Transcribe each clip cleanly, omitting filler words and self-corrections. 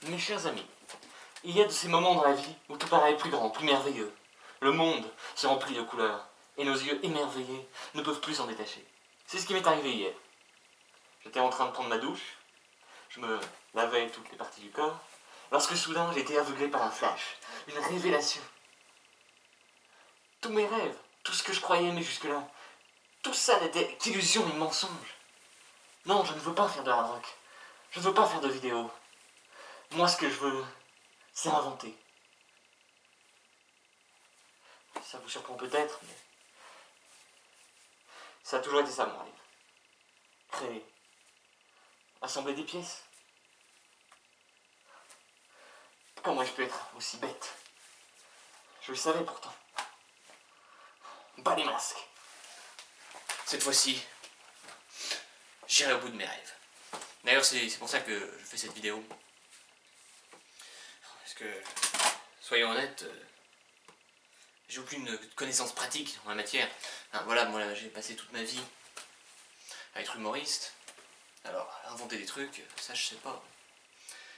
Mes chers amis, il y a de ces moments dans la vie où tout paraît plus grand, plus merveilleux. Le monde se remplit de couleurs, et nos yeux émerveillés ne peuvent plus s'en détacher. C'est ce qui m'est arrivé hier. J'étais en train de prendre ma douche, je me lavais toutes les parties du corps, lorsque soudain j'ai été aveuglé par un flash, une révélation. Tous mes rêves, tout ce que je croyais aimer jusque-là, tout ça n'était qu'illusion et mensonge. Non, je ne veux pas faire de hard rock, je ne veux pas faire de vidéos. Moi, ce que je veux, c'est inventer. Ça vous surprend peut-être, mais ça a toujours été ça, mon rêve. Créer. Assembler des pièces. Comment je peux être aussi bête? Je le savais pourtant. Pas les masques. Cette fois-ci, j'irai au bout de mes rêves. D'ailleurs, c'est pour ça que je fais cette vidéo. Parce que, soyons honnêtes, j'ai aucune connaissance pratique en la matière. Enfin, voilà, moi j'ai passé toute ma vie à être humoriste. Alors, inventer des trucs, ça je sais pas.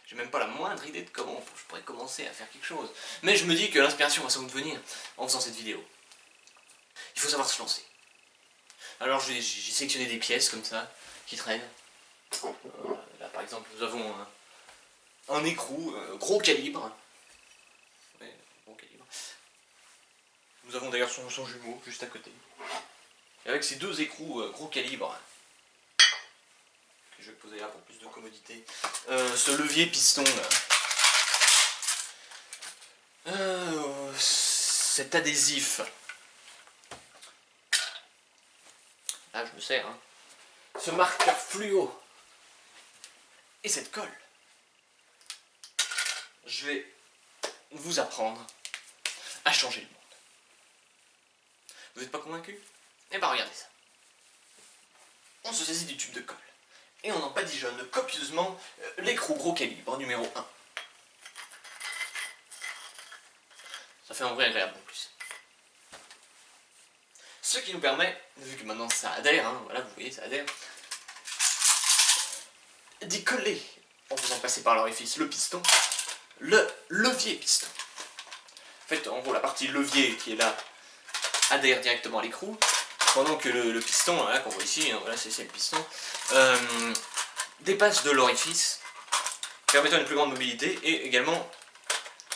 J'ai même pas la moindre idée de comment je pourrais commencer à faire quelque chose. Mais je me dis que l'inspiration va sans doute venir en faisant cette vidéo. Il faut savoir se lancer. Alors j'ai sélectionné des pièces comme ça, qui traînent. Là par exemple, nous avons un écrou, gros calibre. Ouais, gros calibre. Nous avons d'ailleurs son jumeau juste à côté. Et avec ces deux écrous gros calibre, que je vais poser là pour plus de commodité, ce levier piston là, cet adhésif, là je me sers, hein, ce marqueur fluo et cette colle, je vais vous apprendre à changer le monde. Vous n'êtes pas convaincu? Eh ben regardez ça. On se saisit du tube de colle et on en badigeonne copieusement l'écrou gros calibre numéro 1. Ça fait un vrai agréable en plus. Ce qui nous permet, vu que maintenant ça adhère, hein, voilà, vous voyez, ça adhère, d'y coller, en faisant passer par l'orifice le piston, le levier piston. En fait, en gros, la partie levier qui est là adhère directement à l'écrou, pendant que le piston, là, qu'on voit ici, hein, voilà, c'est le piston, dépasse de l'orifice, permettant une plus grande mobilité et également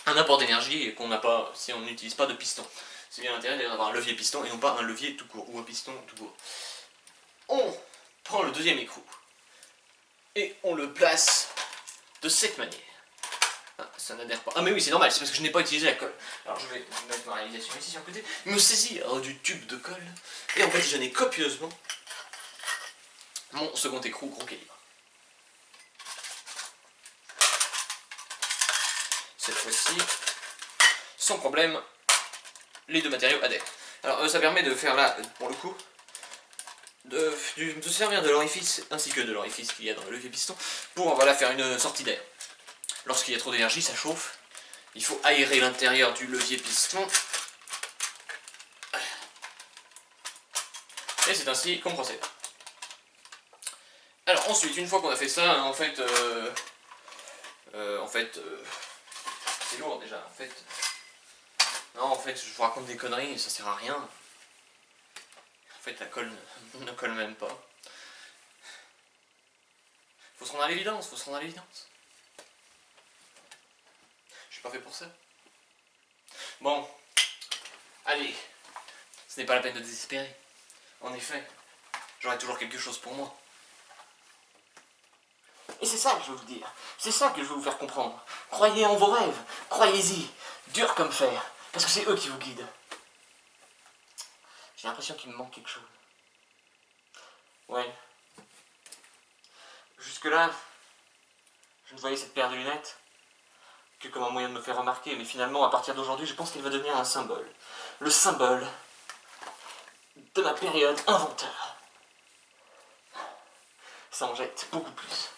un apport d'énergie qu'on n'a pas si on n'utilise pas de piston. C'est bien l'intérêt d'avoir un levier piston et non pas un levier tout court ou un piston tout court. On prend le deuxième écrou et on le place de cette manière. Ah, ça n'adhère pas. Ah mais oui, c'est normal, c'est parce que je n'ai pas utilisé la colle. Alors je vais mettre ma réalisation ici sur le côté, me saisir du tube de colle et en badigeonner copieusement mon second écrou gros calibre. Cette fois-ci, sans problème, les deux matériaux adhèrent. Alors ça permet de faire là, pour le coup, de se servir de l'orifice ainsi que de l'orifice qu'il y a dans le levier piston pour voilà, faire une sortie d'air. Lorsqu'il y a trop d'énergie, ça chauffe. Il faut aérer l'intérieur du levier piston. Et c'est ainsi qu'on procède. Alors ensuite, une fois qu'on a fait ça, en fait, c'est lourd déjà. En fait, je vous raconte des conneries, ça sert à rien. En fait, la colle ne colle même pas. Faut se rendre à l'évidence, faut se rendre à l'évidence. Je suis pas fait pour ça. Bon, allez, ce n'est pas la peine de désespérer. En effet, j'aurai toujours quelque chose pour moi. Et c'est ça que je veux vous dire, c'est ça que je veux vous faire comprendre. Croyez en vos rêves, croyez-y, dur comme fer, parce que c'est eux qui vous guident. J'ai l'impression qu'il me manque quelque chose. Ouais. Jusque-là, je ne voyais cette paire de lunettes que comme un moyen de me faire remarquer, mais finalement, à partir d'aujourd'hui, je pense qu'elle va devenir un symbole. Le symbole de ma période inventeur. Ça en jette beaucoup plus.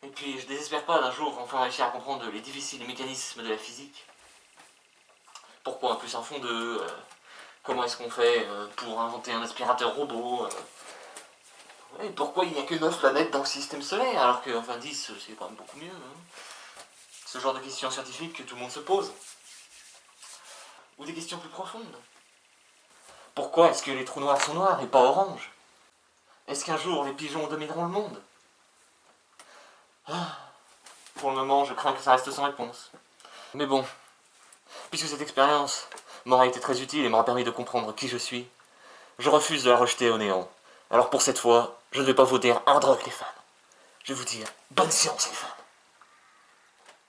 Et puis, je désespère pas d'un jour enfin réussir à comprendre les difficiles mécanismes de la physique. Pourquoi un plus un fond de... comment est-ce qu'on fait pour inventer un aspirateur robot et pourquoi il n'y a que 9 planètes dans le système solaire, alors que, enfin 10, c'est quand même beaucoup mieux. Hein. Ce genre de questions scientifiques que tout le monde se pose. Ou des questions plus profondes. Pourquoi est-ce que les trous noirs sont noirs et pas oranges? Est-ce qu'un jour les pigeons domineront le monde? Pour le moment, je crains que ça reste sans réponse. Mais bon, puisque cette expérience m'aura été très utile et m'aura permis de comprendre qui je suis, je refuse de la rejeter au néant. Alors pour cette fois, je ne vais pas vous dire hard rock les fans. Je vais vous dire bonne science les fans.